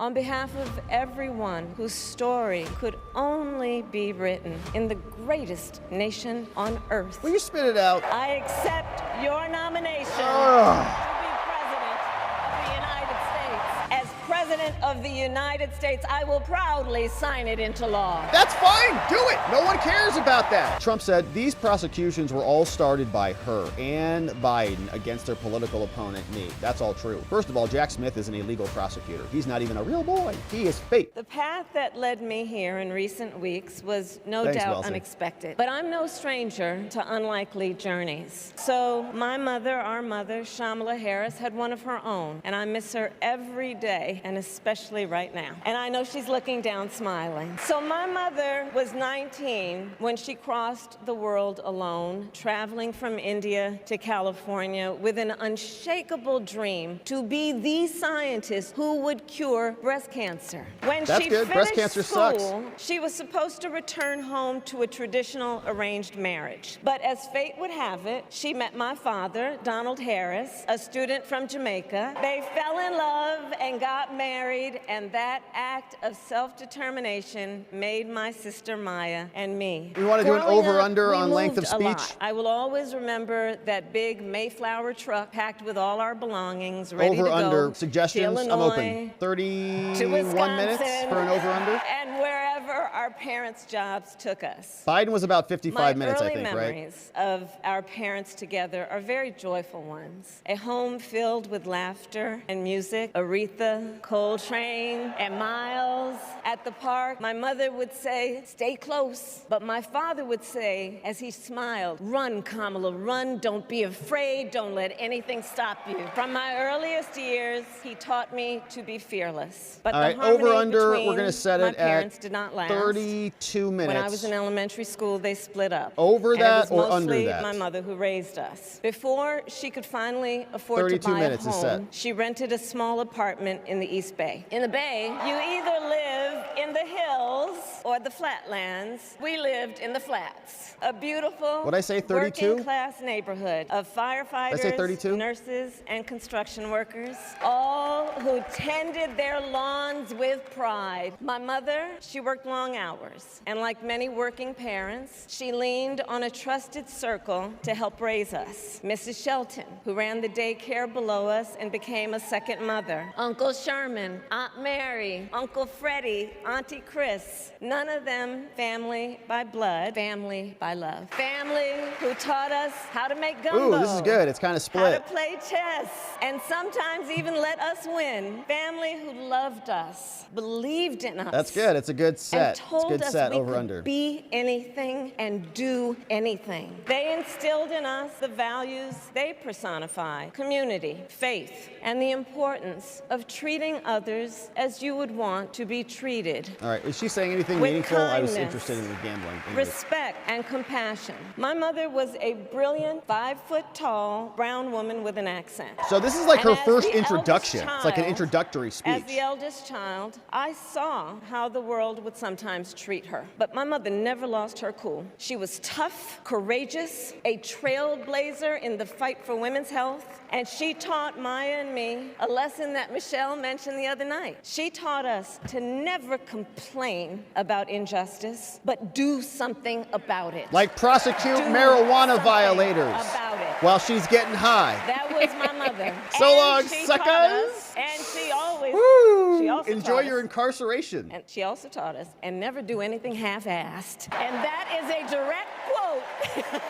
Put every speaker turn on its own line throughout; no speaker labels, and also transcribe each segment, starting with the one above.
On behalf of everyone whose story could only be written in the greatest nation on earth,
Will you spit it out?
I accept your nomination to be President of the United States. As President of the United States, I will proudly sign it into law.
That's fine. Do it. No one cares about that. Trump said these prosecutions were all started by her and Biden against their political opponent, me. That's all true. First of all, Jack Smith is an illegal prosecutor. He's not even a real boy. He is fake.
The path that led me here in recent weeks was no
Thanks,
doubt
Wellesley.
unexpected. But I'm no stranger to unlikely journeys. So my mother, our mother, Kamala Harris, had one of her own. And I miss her every day, and especially right now. And I know she's looking down smiling. So my mother was 19 when she crossed the world alone, traveling from India to California with an unshakable dream to be the scientist who would cure breast cancer. When
That's
she
good. Breast
finished
cancer
school,
sucks.
she was supposed to return home to a traditional arranged marriage. But as fate would have it, she met my father, Donald Harris, a student from Jamaica. They fell in love and got married, and that act of self-determination made my sister Maya and me.
We want to do an
Growing up,
over-under
we
on length of
moved a lot.
speech.
I will always remember that big Mayflower truck packed with all our belongings, ready to go.
Over-under
to
suggestions. I'm
Illinois,
open. 31
to Wisconsin,
minutes for an over-under.
and wherever our parents' jobs took us.
Biden was about 55
My
minutes, I
early
think, right?
memories of our parents together are very joyful ones. A home filled with laughter and music. Aretha, Coltrane, and Miles. At the park, my mother would say, "Stay close." But my father would say, as he smiled, "Run, Kamala, run. Don't be afraid. Don't let anything stop you." From my earliest years, he taught me to be fearless. But
All
the
right,
harmony
over-under,
between
we're going to set
my
it
parents
at
did not last.
32 minutes.
When I was in elementary school, they split up.
Over
And
that
it was
or under
mostly
that?
my mother who raised us. Before she could finally afford to
32
buy a
minutes is set.
home, she rented a small apartment in the East Bay. In the Bay, you either live in the hills or the flatlands. We lived in the flats. A beautiful,
What'd I say, 32?
working-class neighborhood of firefighters,
Did I say 32?
nurses, and construction workers, all who tended their lawns with pride. My mother, she worked long hours, and like many working parents, she leaned on a trusted circle to help raise us. Mrs. Shelton, who ran the daycare below us and became a second mother. Uncle Sherman, Aunt Mary, Uncle Freddie, Auntie Chris. None of them family by blood, family by love. Family who taught us how to make gumbo.
Ooh, this is good. It's kind of
How to
split.
play chess, and sometimes even let us win. Family who loved us, believed in us.
That's good. It's a good set.
And
It's a
told
good
us
set,
we
over
could
under.
be anything and do anything. They instilled in us the values they personify: community, faith, and the importance of treating others as you would want to be treated.
All right, is she saying anything
With
meaningful? I was
kindness,
interested in the gambling.
Respect and compassion. My mother was a brilliant, 5-foot-tall, brown woman with an accent.
So this is like
And
her
as
first
the eldest
introduction. It's like an
child-
introductory
As
speech.
the eldest child, I saw how the world would sometimes treat her. But my mother never lost her cool. She was tough, courageous, a trailblazer in the fight for women's health, and she taught Maya and me a lesson that Michelle mentioned the other night. She taught us to never complain about injustice, but do something about it.
Like prosecute
Do
marijuana
something
violators
about it.
while she's getting high.
That was my mother.
So
And
long,
she taught
suckers.
us, and she always,
Woo!
she also
Enjoy
taught
your
us,
incarceration.
and she also taught us, and never do anything half-assed. And that is a direct quote.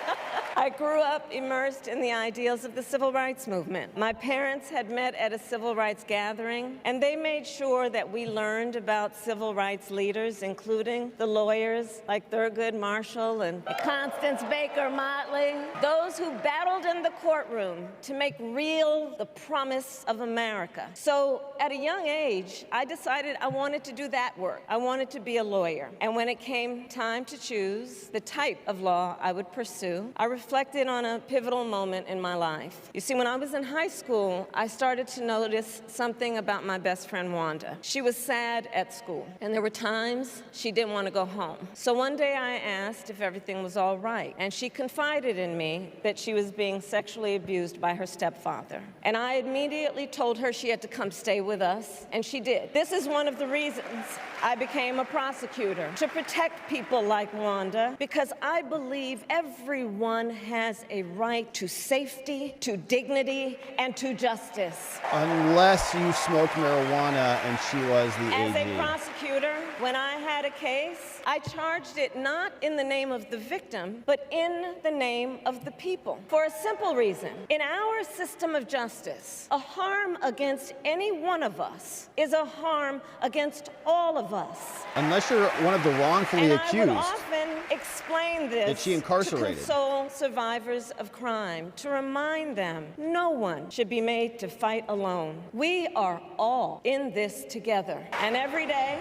I grew up immersed in the ideals of the civil rights movement. My parents had met at a civil rights gathering, and they made sure that we learned about civil rights leaders, including the lawyers like Thurgood Marshall and Constance Baker Motley, those who battled in the courtroom to make real the promise of America. So at a young age, I decided I wanted to do that work. I wanted to be a lawyer. And when it came time to choose the type of law I would pursue, I reflected reflected on a pivotal moment in my life. You see, when I was in high school, I started to notice something about my best friend Wanda. She was sad at school, and there were times she didn't want to go home. So one day I asked if everything was all right, and she confided in me that she was being sexually abused by her stepfather. And I immediately told her she had to come stay with us, and she did. This is one of the reasons I became a prosecutor, to protect people like Wanda, because I believe everyone has a right to safety, to dignity, and to justice.
Unless you smoked marijuana and she was the AG.
As a prosecutor, when I had a case, I charged it not in the name of the victim, but in the name of the people. For a simple reason. In our system of justice, a harm against any one of us is a harm against all of us.
Unless you're one of the wrongfully accused.
I would often explain this
that she incarcerated.
To console survivors of crime, to remind them no one should be made to fight alone. We are all in this together. And every day,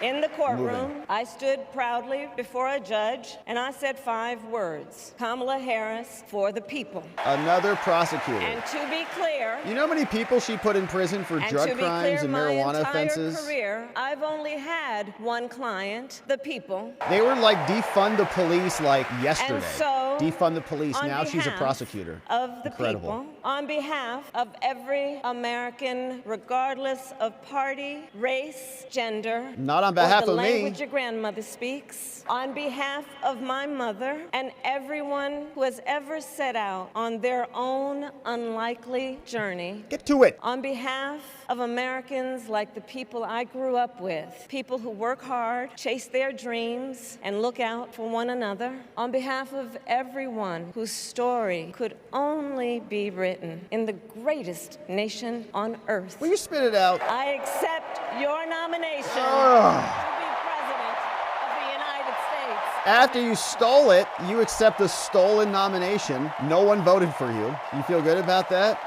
in the courtroom, I stood proudly before a judge and I said 5 words: Kamala Harris for the people.
Another prosecutor.
And to be clear,
you know how many people she put in prison for drug crimes and marijuana offenses?
My entire career, I've only had one client, the people.
They were like defund the police like yesterday.
And so,
defund the police. Now she's a prosecutor.
Of the
Incredible.
people, on behalf of every American, regardless of party, race, gender,
not on behalf
or the
of
language
me.
your grandmother speaks, on behalf of my mother and everyone who has ever set out on their own unlikely journey.
Get to it.
On behalf of Americans like the people I grew up with, people who work hard, chase their dreams, and look out for one another. On behalf of everyone whose story could only be written in the greatest nation on earth.
Will you spit it out?
I accept your nomination to be President of the United States.
After you stole it, you accept the stolen nomination. No one voted for you. You feel good about that?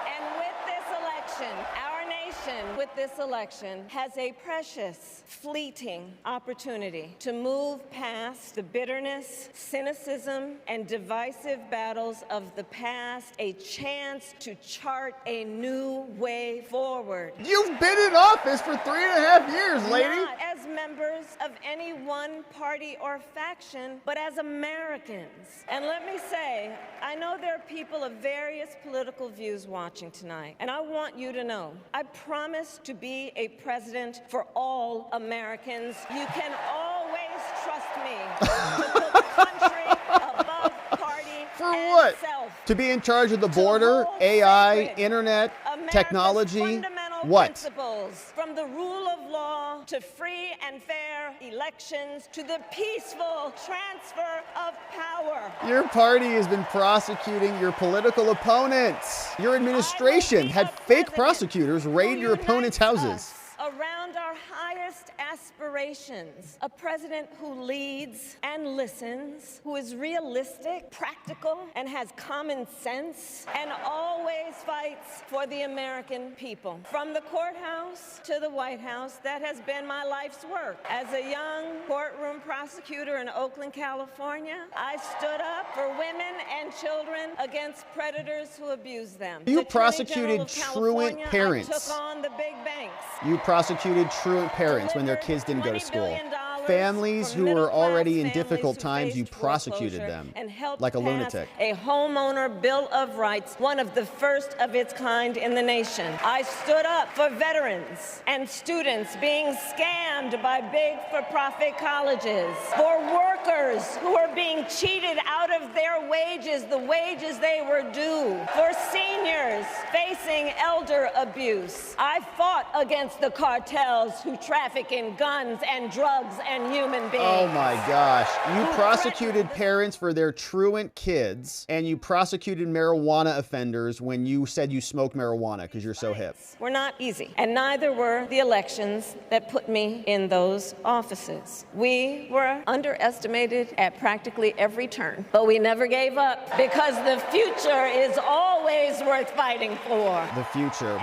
This election has a precious, fleeting opportunity to move past the bitterness, cynicism, and divisive battles of the past, a chance to chart a new way forward.
You've been in office for 3.5 years, lady.
Not as members of any one party or faction, but as Americans. And let me say, I know there are people of various political views watching tonight, and I want you to know, I promise to be a president for all Americans. You can always trust me to put the country above party
for
and
what?
self.
To be in charge of the border, AI, internet,
America's
technology,
fundamental
what?
Principles, from the rule of law to free and fair elections to the peaceful transfer of power.
Your party has been prosecuting your political opponents. Your administration had fake prosecutors raid your opponents' houses.
Around our highest aspirations, a president who leads and listens, who is realistic, practical, and has common sense, and always fights for the American people. From the courthouse to the White House, that has been my life's work. As a young courtroom prosecutor in Oakland, California, I stood up for women and children against predators who abuse them.
You prosecuted truant parents.
I took on the big banks.
You prosecuted truant parents when their kids didn't go to school. Families who were already in difficult times, you prosecuted them like a lunatic.
A homeowner bill of rights, one of the first of its kind in the nation. I stood up for veterans and students being scammed by big for-profit colleges, for workers who are being cheated out of their wages, the wages they were due, for seniors facing elder abuse. I fought against the cartels who traffic in guns and drugs and human beings.
Oh my gosh. You prosecuted parents for their truant kids, and you prosecuted marijuana offenders when you said you smoked marijuana because you're so hip.
Were not easy, and neither were the elections that put me in those offices. We were underestimated at practically every turn, but we never gave up because the future is always worth fighting for.
The future.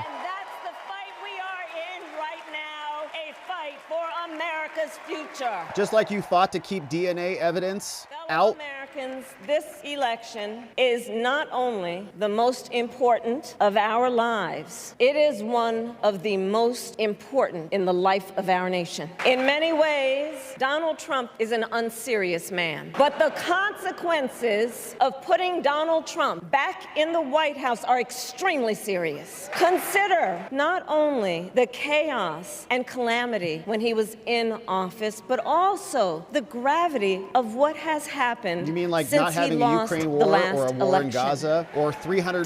America's future.
Just like you fought to keep DNA evidence out.
Americans, this election is not only the most important of our lives, it is one of the most important in the life of our nation. In many ways, Donald Trump is an unserious man. But the consequences of putting Donald Trump back in the White House are extremely serious. Consider not only the chaos and calamity when he was in office, but also the gravity of what has happened.
You mean like
since
not having
he
a
lost
Ukraine
the
war
last
or a war in
election.
Gaza or 300,000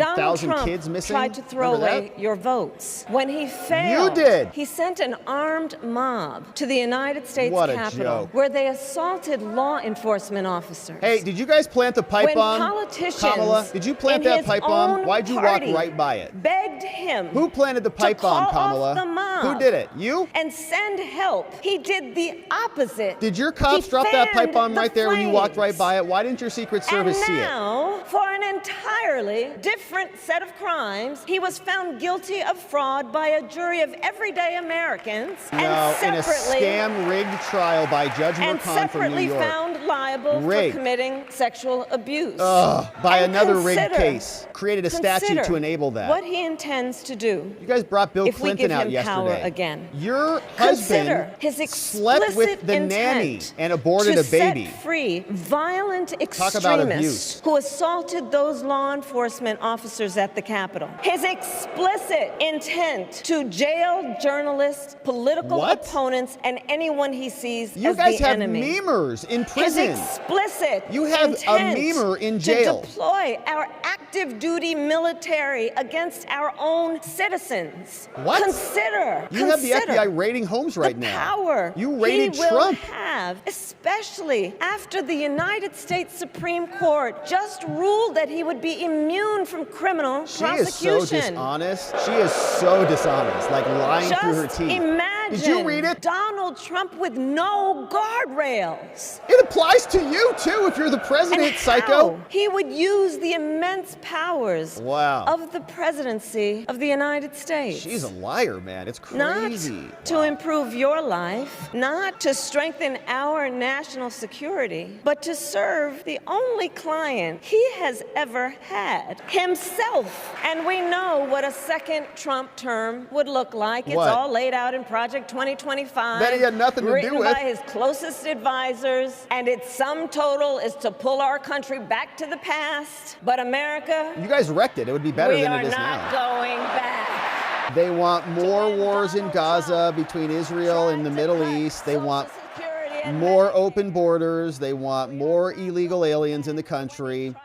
Donald
kids
Trump
missing?
tried to throw
Remember
away
that?
your votes. When he failed,
You did.
he sent an armed mob to the United States
What a
Capitol,
joke.
where they assaulted law enforcement officers.
Hey, did you guys plant the pipe
When
bomb?
politicians
Kamala, did you plant
in
that
his
pipe bomb?
own
Why'd you walk
party
right by it?
begged him
Who planted the pipe
to
bomb,
call
Kamala?
off the mob
Who did it? You?
and send help. He did the opposite.
Did your cops
He
drop that pipe
fanned
bomb
the
right there when you walked right
flames.
by it? Why didn't your Secret Service see
And
it?
now, for an entirely different set of crimes, he was found guilty of fraud by a jury of everyday Americans
No,
and
in a
separately
scam-rigged trial by Judge
and
McCon from New
separately
York.
found liable
Rigged.
for committing sexual abuse.
By
And
another rigged
consider-
case. Created a statute
consider
to enable that.
what he intends to do
You guys brought Bill
if we
Clinton
give
out
him power
yesterday.
again.
Your
Consider
husband
his
slept with
explicit
the nanny
intent
and aborted
to
a baby.
set free violent
about
extremists
abuse.
who assaulted those law enforcement officers at the Capitol. His explicit intent to jail journalists, political
What?
opponents, and anyone he sees
You
as
guys
the
have
enemy.
memers in
His
prison.
explicit
You have a
intent
memer in jail.
to deploy our active duty military against our own citizens.
What?
Consider.
You have the
consider
FBI raiding homes right
the
now.
power
You raided
he will
Trump.
have, especially after the United States Supreme Court just ruled that he would be immune from criminal
She is so
prosecution.
dishonest. She is so dishonest, like lying through her
Just
teeth.
imagine
Did you read it?
Donald Trump with no guardrails.
It applies to you too if you're the president,
And
psycho.
how he would use the immense powers
Wow.
of the presidency of the United States.
She's a liar, man. It's
Not
crazy.
to improve your life, not to strengthen our national security, but to serve the only client he has ever had, himself. And we know what a second Trump term would look like. It's
What?
all laid out in Project 2025.
That he had nothing to do
written
with.
by his closest advisors, and its sum total is to pull our country back to the past. But America,
You guys wrecked it. It would be better
we
than
are
it is
not
now.
going back.
They want more
When
wars in
Donald
Gaza
Trump
between Israel and the
tried to
Middle
cut
East. They
Social
want
Security and
more
Medicaid,
open borders. They want more illegal aliens in the country.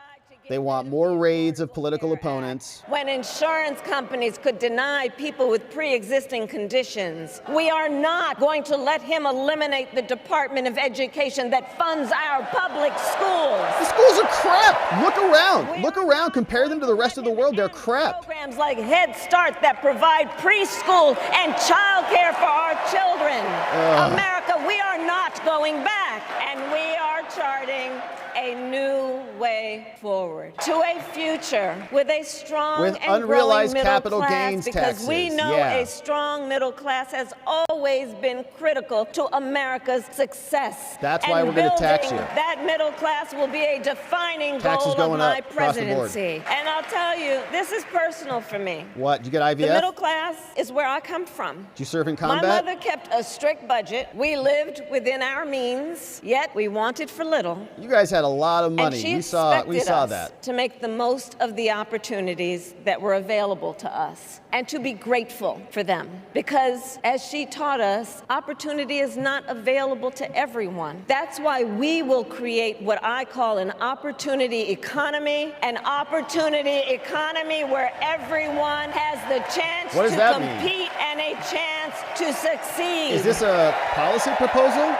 They want more raids of political opponents.
when insurance companies could deny people with pre-existing conditions. We are not going to let him eliminate the Department of Education that funds our public schools.
The schools are crap. Look around. Look around. Compare them to the rest of the world. They're crap.
Programs like Head Start that provide preschool and childcare for our children. America, we are not going back, and we are charting a new way forward to a future with a strong
With
and
unrealized
growing middle
capital
class,
gains
because we
taxes,
know
yeah.
a strong middle class has always been critical to America's success.
That's why
And
we're gonna tax
building
you.
That middle class will be a defining
Taxes
goal of
going
my
up across the board.
presidency. And I'll tell you, this is personal for me.
What? Did you get
The
IVF?
middle class is where I come from.
Did you serve in
My
combat?
mother kept a strict budget. We lived within our means, yet we wanted for little.
You guys had a lot of
And
money.
she
We saw
expected us
that.
to make the most of the opportunities that were available to us and to be grateful for them. Because as she taught us, opportunity is not available to everyone. That's why we will create what I call an opportunity economy where everyone has the chance
What does
to
that mean?
compete and a chance to succeed.
Is this a policy proposal?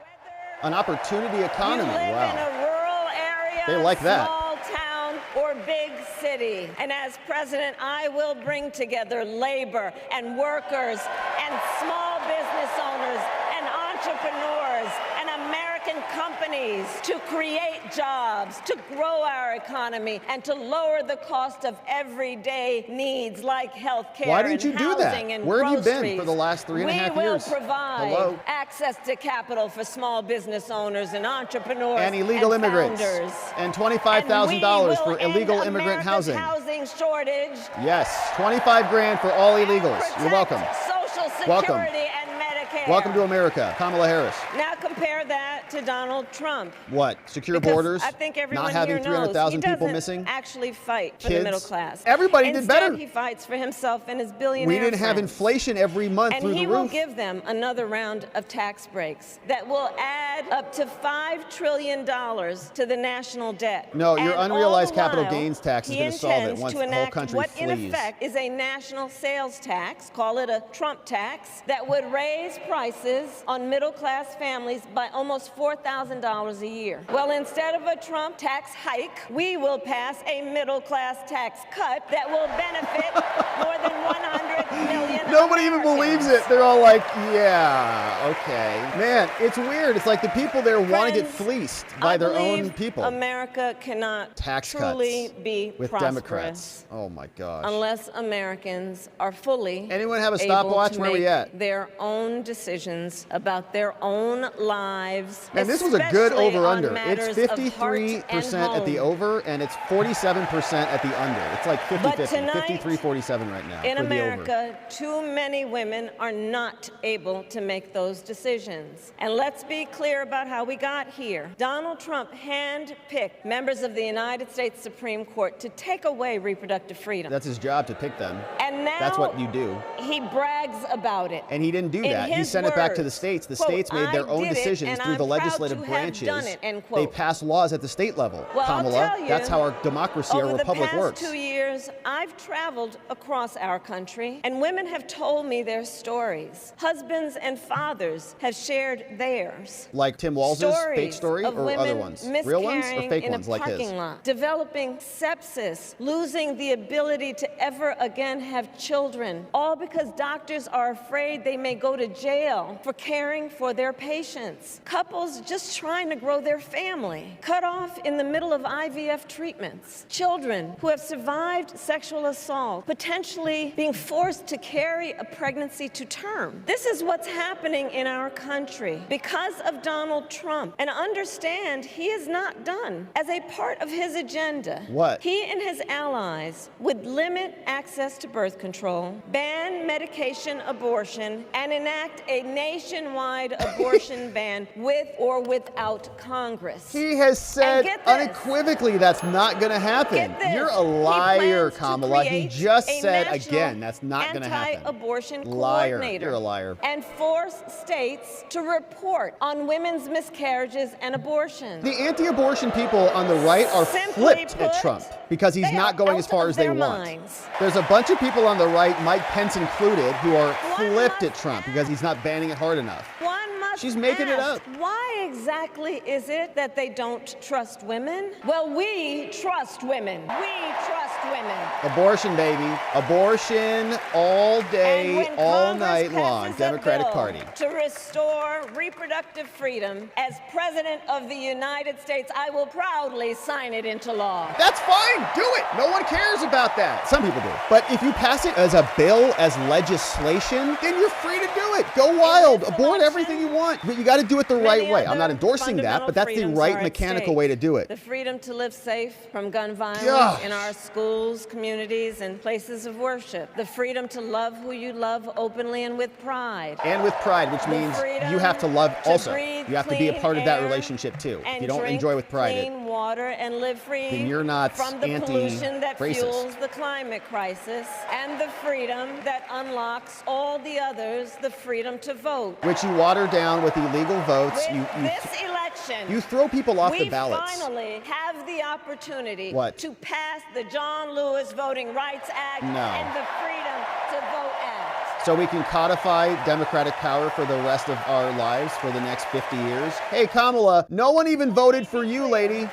An opportunity economy.
You live in
Wow.
a rural area,
They like that.
small town, or big city. And as president, I will bring together labor and workers and small business owners and entrepreneurs and American companies to create jobs, to grow our economy, and to lower the cost of everyday needs like health care
Why didn't you
and
do that?
housing and
Where have you been
groceries.
for the last 3.5
We will
years?
provide
Hello?
access access to capital for small business owners and entrepreneurs
and illegal
and
immigrants,
founders.
and $25,000 for illegal immigrant
America's
housing.
Housing shortage.
Yes, 25 grand for all illegals. You're welcome.
Social Security
Welcome.
and Medicare.
Welcome to America, Kamala Harris.
Now compare that to Donald Trump.
What? Secure
Because
borders?
I think everyone
not having
here knows
300,000
he
people
doesn't
missing?
actually fight for
Kids?
the middle class.
Everybody did better.
Instead, he fights for himself and his billionaire
We didn't have
friends.
inflation every month
And
through
he
the
will
roof.
give them another round of tax breaks that will add up to $5 trillion to the national debt.
No, your
And
unrealized
all the
capital
while,
gain tax is
he
going to solve it
intends
once
to
the whole
enact
country
what
flees.
in effect is a national sales tax, call it a Trump tax, that would raise prices on middle-class families by almost $4,000 a year. Well, instead of a Trump tax hike, we will pass a middle-class tax cut that will benefit more than 100 million
Nobody even
Americans.
believes it. They're all like, yeah, okay. Man, it's weird. It's like the people there want to get
Friends,
fleeced by
I
their own
believe
people.
America cannot
Tax
truly
cuts
be
with
prosperous
Democrats. Oh my gosh.
unless Americans are fully
Anyone have a
able
stopwatch?
to
Where
make
we at?
their own decisions about their own lives.
And this was a good
especially
over-under.
on
It's
matters of heart
53%
and
at the
home.
over, and it's 47% at the under. It's like 50-50.
But tonight,
53-47 right now
In
for the over.
America, too many women are not able to make those decisions. And let's be clear about how we got here. Donald Trump handpicked members of the United States Supreme Court to take away reproductive freedom.
That's his job to pick them.
And now
That's what you do.
he brags about it.
And he didn't do
In
that. He
his
sent it back to the
words,
states. The
quote,
states made their
"I
own
did it,
decisions
and
through the
I'm proud
legislative
to have
branches.
done it," end
They
quote.
pass laws at the state level.
Well, I'll
Kamala,
tell you,
that's how our democracy, our
over
republic
the past
works.
2 years, I've traveled across our country, and women have told me their stories. Husbands and fathers have shared theirs.
Like Tim Walz's
Stories
fake story
of
or
women
other ones? Real ones or
miscarrying
fake
in
ones
a
like his?
parking lot, developing sepsis, losing the ability to ever again have children, all because doctors are afraid they may go to jail for caring for their patients. Couples just trying to grow their family, cut off in the middle of IVF treatments. Children who have survived sexual assault, potentially being forced to carry a pregnancy to term. This is what's happening in our country because of Donald Trump. And understand, he is not done. As a part of his agenda,
What?
he and his allies would limit access to birth control, ban medication abortion, and enact a nationwide abortion ban with or without Congress.
He has said
get this.
unequivocally that's not going to happen.
Get this.
You're a
He
liar,
plans to
Kamala. He
create
just
a
said
national
again that's not going to happen.
Anti-abortion
Liar.
coordinator.
You're a liar.
And force states to report on women's miscarriages and abortions.
The anti-abortion people on the right are
Simply
flipped
put,
at Trump because he's
they
not
are
going
out
as far
of
as they
their
want.
minds.
There's a bunch of people on the right, Mike Pence included, who are
One
flipped at
must
Trump because he's not banning it hard enough.
One must
She's making it
ask,
up.
why exactly is it that they don't trust women? Well, we trust women. We trust women.
Abortion, baby. Abortion all
And
day,
when
all
Congress
night long.
passes a
Democratic
bill
Party.
to restore reproductive freedom, as President of the United States, I will proudly sign it into law.
That's fine. Do it. No one cares about that. Some people do. But if you pass it as a bill, as legislation, then you're free to do it. Go wild.
this
Abort
election,
everything you want. But you got to do it the
Many
right way. I'm
other
not endorsing that,
fundamental
but that's the
freedoms
right
are at
mechanical
stake.
way to do it.
The freedom to live safe from gun violence
Gosh.
in our schools, communities, and places of worship. The freedom to love who you love openly and with pride.
And with pride, which means
freedom
you have to love
to
also.
breathe
You have to be a
clean
part of that
air
relationship too. If
and
you don't
drink
enjoy with pride it.
clean water and live free
Then you're not
from the pollution that
anti-racist.
fuels the climate crisis, and the freedom that unlocks all the others, the freedom to vote.
Which you water down with illegal votes.
With
You
this election,
you throw people off the
we
ballots.
finally have the opportunity
What?
to pass the John Lewis Voting Rights Act
No.
and the Freedom to Vote Act.
So we can codify democratic power for the rest of our lives for the next 50 years. Hey, Kamala, no one even voted for you, lady.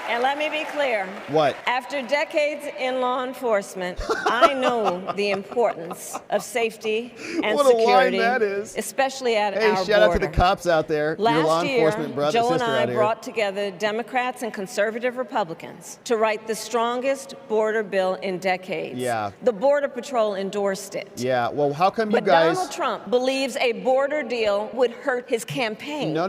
And let me be clear.
What?
After decades in law enforcement, I know the importance of safety and
What a line
security,
that is.
especially at
Hey,
our
shout out to
border.
the cops out there. Your law
Last year,
enforcement brother,
Joe and
sister
I
out here.
brought together Democrats and conservative Republicans to write the strongest border bill in decades.
Yeah.
The Border Patrol endorsed it.
Yeah, well, how come you
But
guys...
Donald Trump believes a border deal would hurt his campaign.
No.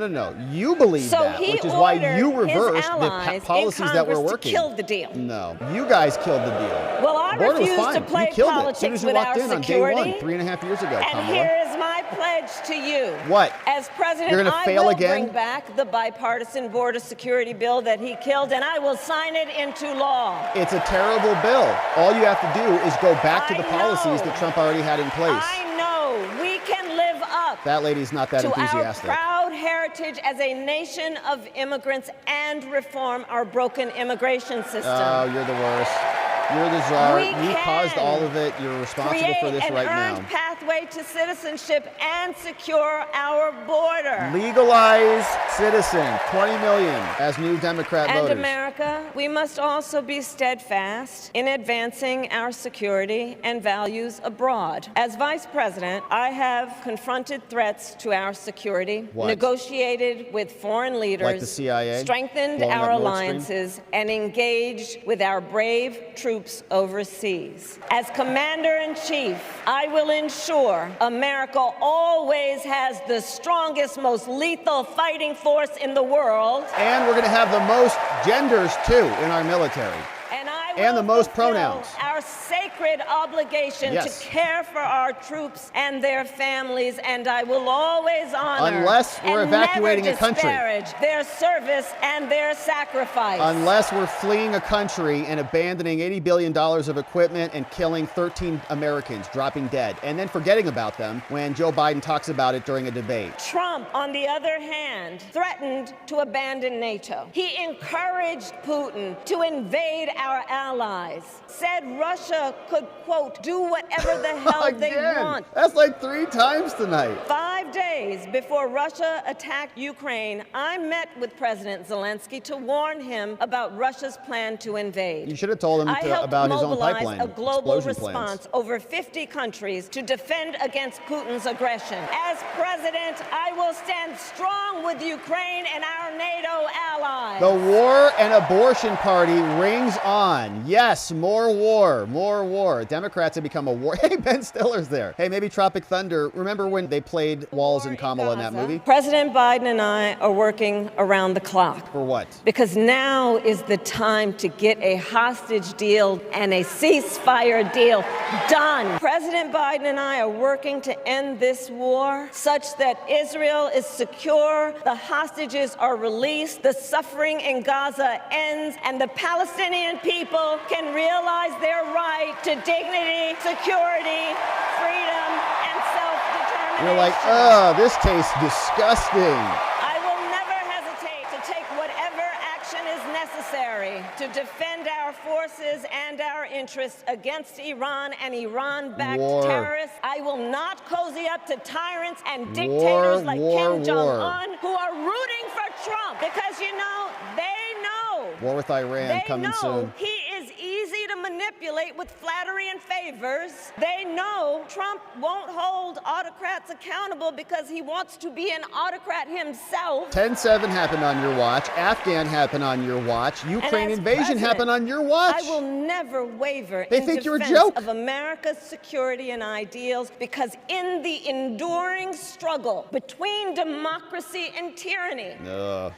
You believe
So
that,
he
which is why
ordered
you
his
reversed the
allies
policies
in
that were
Congress to
working.
kill the deal.
No, you guys killed the deal.
Well, I
The border was
refuse
fine.
to play
You killed it as soon
politics
as you
with
walked
our
in on day
security.
1, 3.5 years ago,
And
Kamala.
here is my pledge to you.
What?
As president,
You're gonna
I
fail
will
again?
bring back the bipartisan border security bill that he killed, and I will sign it into law.
It's a terrible bill. All you have to do is go back to the
I
policies
know.
that Trump already had in place.
I know we can live up
That lady's not that
to our
enthusiastic.
proud heritage as a nation of immigrants and reform our broken immigration system.
Oh, you're the worst. You're the czar.
We
You caused
can
all of it. You're responsible
create
for this
an
right
earned
now.
pathway to citizenship and secure our border.
Legalize citizen, 20 million as new Democrat
And
voters.
America, we must also be steadfast in advancing our security and values abroad. As Vice President, I have confronted threats to our security,
What?
negotiated with foreign leaders,
Like the CIA?
strengthened
Blowing
our
up Nord Stream?
alliances, and engaged with our brave troops overseas. As Commander-in-Chief, I will ensure America always has the strongest, most lethal fighting force in the world.
And we're going to have the most genders, too, in our military.
And I
And
will
the most
fulfill
pronouns.
our sacred obligation
Yes.
to care for our troops and their families, and I will always honor
Unless we're
and
evacuating
never
a country.
disparage their service and their sacrifice.
Unless we're fleeing a country and abandoning $80 billion of equipment and killing 13 Americans, dropping dead, and then forgetting about them when Joe Biden talks about it during a debate.
Trump, on the other hand, threatened to abandon NATO. He encouraged Putin to invade our allies, said Russia could, quote, do whatever the hell they
Again,
want.
that's like 3 times tonight.
5 days before Russia attacked Ukraine, I met with President Zelensky to warn him about Russia's plan to invade.
You should have told him
I helped
about his own
mobilize
pipeline
a global
explosion
response
plans.
over 50 countries to defend against Putin's aggression. As president, I will stand strong with Ukraine and our NATO allies.
The war and abortion party rings on. Yes, more war, more war. Democrats have become a war. Hey, Ben Stiller's there. Hey, maybe Tropic Thunder. Remember when they played Walls and Kamala in that
Gaza.
movie?
President Biden and I are working around the clock.
For what?
Because now is the time to get a hostage deal and a ceasefire deal done. President Biden and I are working to end this war such that Israel is secure, the hostages are released, the suffering in Gaza ends, and the Palestinian people can realize their right to dignity, security, freedom, and self-determination.
You're like, this tastes disgusting.
I will never hesitate to take whatever action is necessary to defend our forces and our interests against Iran and Iran-backed
War.
terrorists. I will not cozy up to tyrants and dictators like Kim Jong-un who are rooting for Trump because, you know, they know.
War with Iran
They
coming
know
soon.
he is easy to manipulate with flattery and favors. They know Trump won't hold autocrats accountable because he wants to be an autocrat himself.
10/7 happened on your watch. Afghan happened on your watch. Ukraine
as
invasion
president,
happened on your watch.
I will never waver
They
in
think you're a
defense
joke.
of America's security and ideals because in the enduring struggle between democracy and tyranny,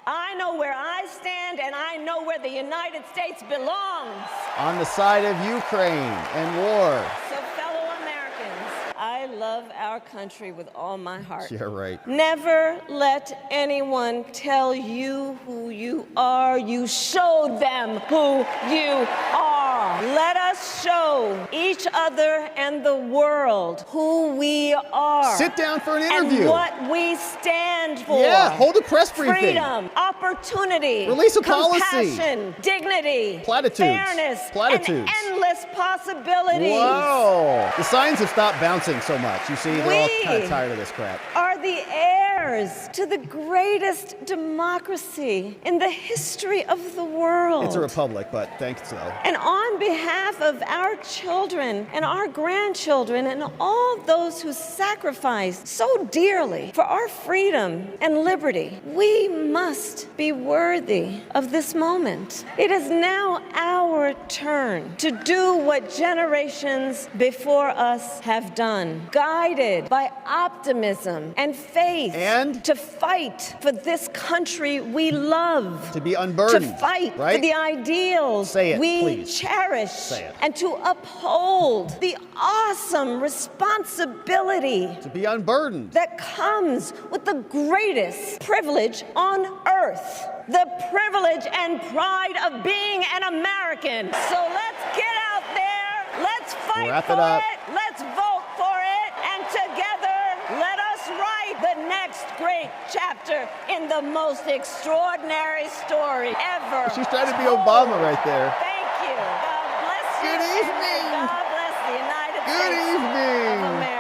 I know where I stand and I know where the United States belongs.
On the side of Ukraine and war.
So, fellow Americans, I love our country with all my heart.
Yeah, right.
Never let anyone tell you who you are. You show them who you are. Let us show each other and the world who we are.
Sit down for an interview.
And what we stand for.
Yeah, hold a press briefing.
Freedom, opportunity,
Release a policy.
compassion, dignity,
Platitudes.
fairness,
Platitudes.
and endless possibilities.
Whoa! The signs have stopped bouncing so much. You see, they're all kind of tired of this crap.
Are the heirs heirs to the greatest democracy in the history of the world.
It's a republic, but thanks though.
And on behalf of our children and our grandchildren and all those who sacrificed so dearly for our freedom and liberty, we must be worthy of this moment. It is now our turn to do what generations before us have done, guided by optimism and faith,
and
to fight for this country we love,
to be unburdened,
to fight
right?
for the ideals
Say it,
we
please.
cherish,
Say it.
and to uphold the awesome responsibility
To be unburdened.
that comes with the greatest privilege on earth, the privilege and pride of being an American. So let's get out there, let's fight
Wrap
for
it up.
it, let's vote for it, and together let us write the next great chapter in the most extraordinary story ever.
She's trying to be Obama right there.
Thank you. God bless you.
Good evening.
And God bless the United
Good
States
evening.
of America.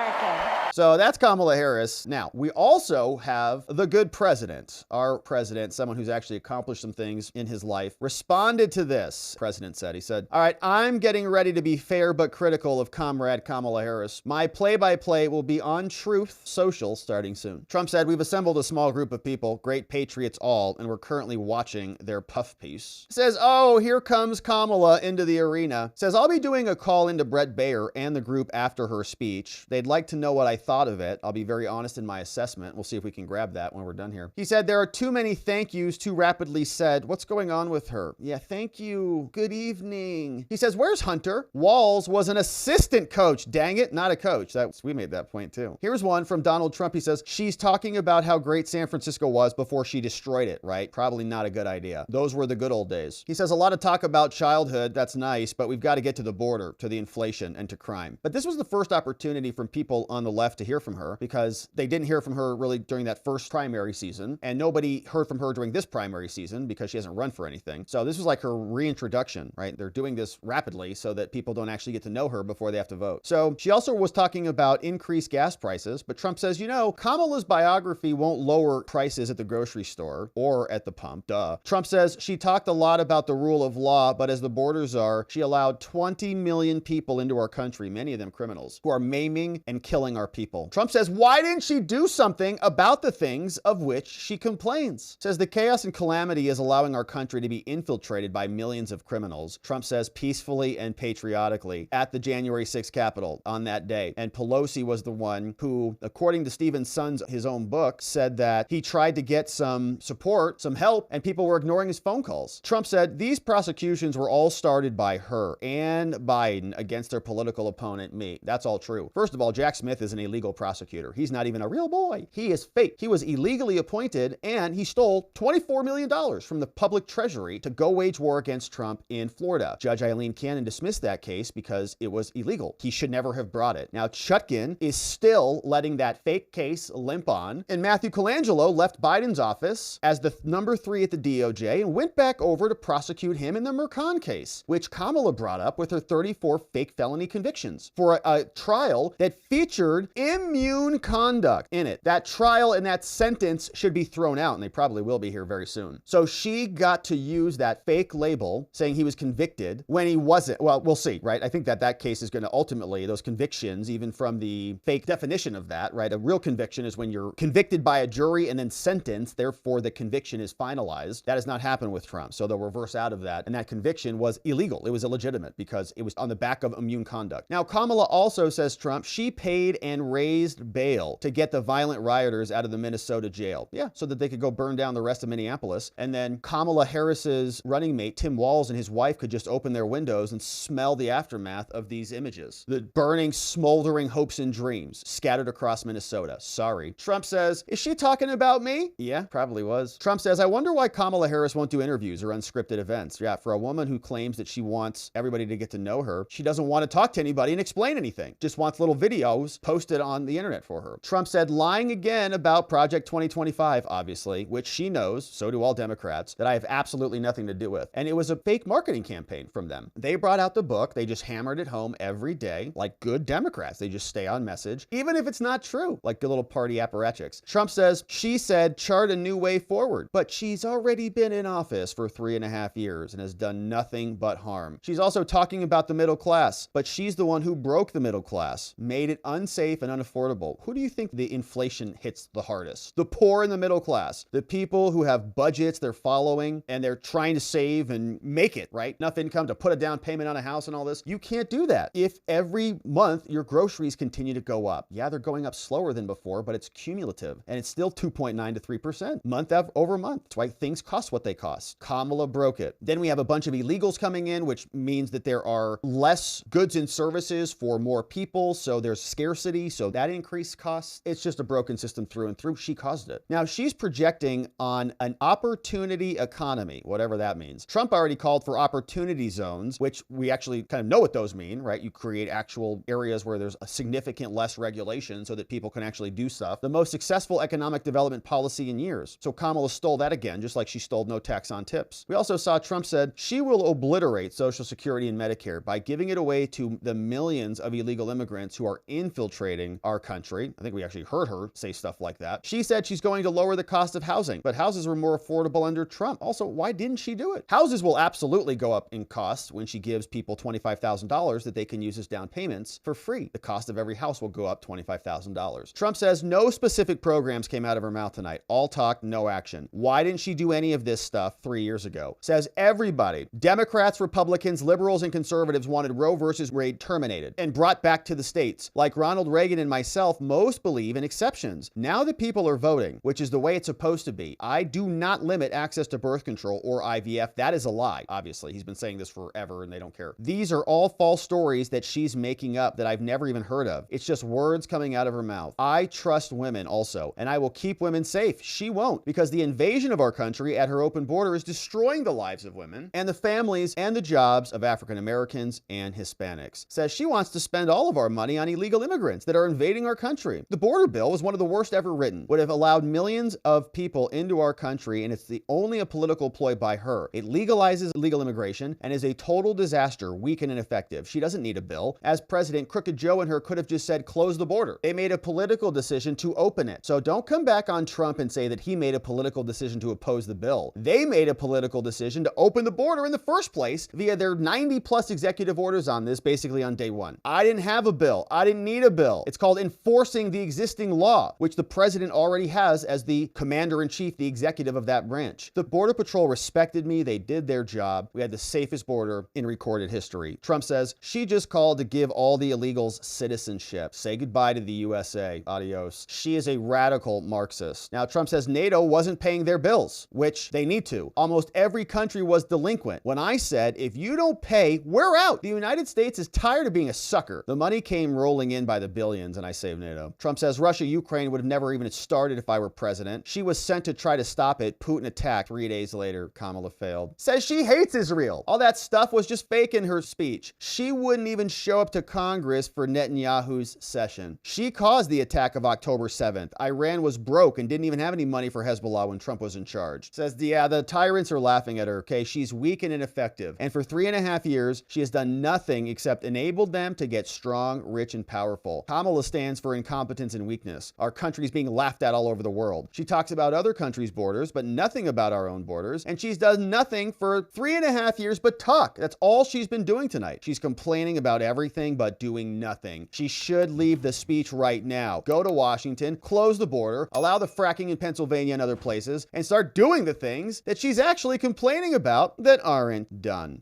So that's Kamala Harris. Now, we also have the good president. Our president, someone who's actually accomplished some things in his life, responded to this. The president said, he said, all right, I'm getting ready to be fair but critical of Comrade Kamala Harris. My play-by-play will be on Truth Social starting soon. Trump said, we've assembled a small group of people, great patriots all, and we're currently watching their puff piece. Says, oh, here comes Kamala into the arena. Says, I'll be doing a call into Brett Baer and the group after her speech. They'd like to know what I thought of it. I'll be very honest in my assessment. We'll see if we can grab that when we're done here. He said, there are too many thank yous too rapidly said. What's going on with her? Yeah, thank you. Good evening. He says, where's Hunter? Walls was an assistant coach. Dang it, not a coach. We made that point too. Here's one from Donald Trump. He says, she's talking about how great San Francisco was before she destroyed it, right? Probably not a good idea. Those were the good old days. He says, a lot of talk about childhood. That's nice, but we've got to get to the border, to the inflation and to crime. But this was the first opportunity from people on the left to hear from her, because they didn't hear from her really during that first primary season, and nobody heard from her during this primary season because she hasn't run for anything. So this was like her reintroduction, right? They're doing this rapidly so that people don't actually get to know her before they have to vote. So she also was talking about increased gas prices, but Trump says, you know, Kamala's biography won't lower prices at the grocery store or at the pump. Duh. Trump says she talked a lot about the rule of law, but as the borders are, she allowed 20 million people into our country, many of them criminals, who are maiming and killing our people. Trump says, why didn't she do something about the things of which she complains? Says the chaos and calamity is allowing our country to be infiltrated by millions of criminals. Trump says peacefully and patriotically at the January 6th Capitol on that day. And Pelosi was the one who, according to Stephen Sund's, his own book, said that he tried to get some support, some help, and people were ignoring his phone calls. Trump said these prosecutions were all started by her and Biden against their political opponent, me. That's all true. First of all, Jack Smith is an illegal prosecutor. He's not even a real boy. He is fake. He was illegally appointed, and he stole $24 million from the public treasury to go wage war against Trump in Florida. Judge Eileen Cannon dismissed that case because it was illegal. He should never have brought it. Now, Chutkin is still letting that fake case limp on, and Matthew Colangelo left Biden's office as the number 3 at the DOJ and went back over to prosecute him in the Mercan case, which Kamala brought up with her 34 fake felony convictions for a trial that featured immune conduct in it. That trial and that sentence should be thrown out, and they probably will be here very soon. So she got to use that fake label saying he was convicted when he wasn't. Well, we'll see, right? I think that case is going to ultimately, those convictions, even from the fake definition of that, right? A real conviction is when you're convicted by a jury and then sentenced, therefore the conviction is finalized. That has not happened with Trump. So they'll reverse out of that. And that conviction was illegal. It was illegitimate because it was on the back of immune conduct. Now, Kamala also, says Trump, she paid and raised bail to get the violent rioters out of the Minnesota jail. Yeah, so that they could go burn down the rest of Minneapolis. And then Kamala Harris's running mate, Tim Walz, and his wife could just open their windows and smell the aftermath of these images. The burning, smoldering hopes and dreams scattered across Minnesota. Sorry. Trump says, is she talking about me? Yeah, probably was. Trump says, I wonder why Kamala Harris won't do interviews or unscripted events. Yeah, for a woman who claims that she wants everybody to get to know her, she doesn't want to talk to anybody and explain anything. Just wants little videos posted it on the internet for her. Trump said, lying again about Project 2025, obviously, which she knows, so do all Democrats, that I have absolutely nothing to do with. And it was a fake marketing campaign from them. They brought out the book. They just hammered it home every day like good Democrats. They just stay on message, even if it's not true, like good little party apparatchiks. Trump says, she said, chart a new way forward, but she's already been in office for 3.5 years and has done nothing but harm. She's also talking about the middle class, but she's the one who broke the middle class, made it unsafe and unaffordable. Who do you think the inflation hits the hardest? The poor and the middle class, the people who have budgets they're following and they're trying to save and make it, right? Enough income to put a down payment on a house and all this. You can't do that if every month your groceries continue to go up. Yeah, they're going up slower than before, but it's cumulative and it's still 2.9 to 3% month over month. That's why things cost what they cost. Kamala broke it. Then we have a bunch of illegals coming in, which means that there are less goods and services for more people. So there's scarcity. So that increased costs. It's just a broken system through and through. She caused it. Now she's projecting on an opportunity economy, whatever that means. Trump already called for opportunity zones, which we actually kind of know what those mean, right? You create actual areas where there's a significant less regulation so that people can actually do stuff. The most successful economic development policy in years. So Kamala stole that again, just like she stole no tax on tips. We also saw Trump said she will obliterate Social Security and Medicare by giving it away to the millions of illegal immigrants who are infiltrating our country. I think we actually heard her say stuff like that. She said she's going to lower the cost of housing, but houses were more affordable under Trump. Also, why didn't she do it? Houses will absolutely go up in cost when she gives people $25,000 that they can use as down payments for free. The cost of every house will go up $25,000. Trump says no specific programs came out of her mouth tonight. All talk, no action. Why didn't she do any of this stuff 3 years ago? Says everybody, Democrats, Republicans, liberals, and conservatives wanted Roe versus Wade terminated and brought back to the states. Like Ronald Reagan and myself, most believe in exceptions. Now that people are voting, which is the way it's supposed to be, I do not limit access to birth control or IVF. That is a lie. Obviously, he's been saying this forever and they don't care. These are all false stories that she's making up that I've never even heard of. It's just words coming out of her mouth. I trust women also, and I will keep women safe. She won't, because the invasion of our country at her open border is destroying the lives of women and the families and the jobs of African Americans and Hispanics. Says she wants to spend all of our money on illegal immigrants that are invading our country. The border bill was one of the worst ever written, would have allowed millions of people into our country, and it's only a political ploy by her. It legalizes illegal immigration and is a total disaster, weak and ineffective. She doesn't need a bill. As president, Crooked Joe and her could have just said, close the border. They made a political decision to open it. So don't come back on Trump and say that he made a political decision to oppose the bill. They made a political decision to open the border in the first place via their 90+ executive orders on this, basically on day one. I didn't have a bill. I didn't need a bill. It's called enforcing the existing law, which the president already has as the commander-in-chief, the executive of that branch. The Border Patrol respected me. They did their job. We had the safest border in recorded history. Trump says she just called to give all the illegals citizenship. Say goodbye to the USA. Adios. She is a radical Marxist. Now, Trump says NATO wasn't paying their bills, which they need to. Almost every country was delinquent. When I said, if you don't pay, we're out. The United States is tired of being a sucker. The money came rolling in by the billions, and I saved NATO. Trump says Russia, Ukraine would have never even started if I were president. She was sent to try to stop it. Putin attacked. 3 days later, Kamala failed. Says she hates Israel. All that stuff was just fake in her speech. She wouldn't even show up to Congress for Netanyahu's session. She caused the attack of October 7th. Iran was broke and didn't even have any money for Hezbollah when Trump was in charge. Says, yeah, the tyrants are laughing at her, okay? She's weak and ineffective. And for 3.5 years, she has done nothing except enabled them to get strong, rich, and powerful. Kamala stands for incompetence and weakness. Our country's being laughed at all over the world. She talks about other countries' borders, but nothing about our own borders. And she's done nothing for 3.5 years but talk. That's all she's been doing tonight. She's complaining about everything but doing nothing. She should leave the speech right now. Go to Washington, close the border, allow the fracking in Pennsylvania and other places, and start doing the things that she's actually complaining about that aren't done.